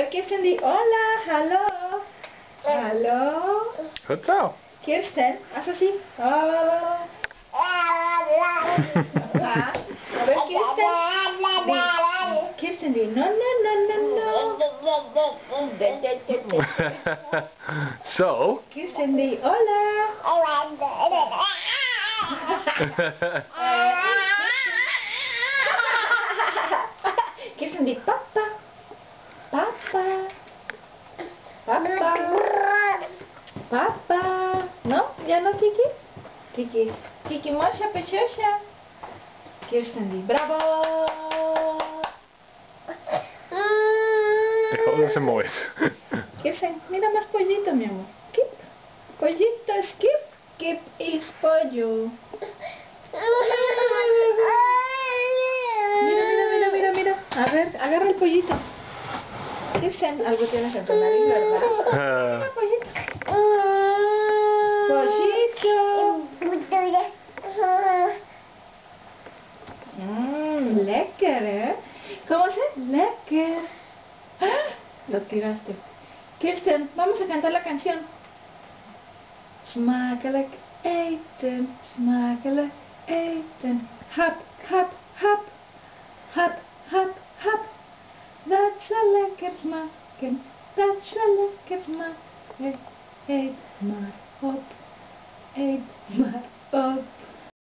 ver, Kirsten, di hola, hello. Hello. Goed zo. Kirsten, haz así. Oh. A ver, Kirsten. Kirsten, di no, no, no, no, no. So. Kirsten, di hola. Kirsten, di papa. Papa. Papa. Papa. ¿No? ¿Ya no, Kiki? Kiki. Kiki, mocha, pechosha. Kirsten, di bravo. Dat is een moois. Kirsten, mira más pollito, mi amor. Kip. Pollito es Kip. Kip is pollo. Mira. A ver, agarra el pollito. Kirsten, algo tienes en tu nariz, ¿verdad? Mira, pollito. Pollito. Lekker, ¿eh? ¿Cómo se? Lekker. ¡Ah! Lo tiraste. Kirsten, vamos a cantar la canción. Smakelijk eten, smakelijk eten. Hap, hap, hap. Hap, hap, hap. Dat zal lekker smaken, dat zal lekker smaken. Eet maar op, eet maar op.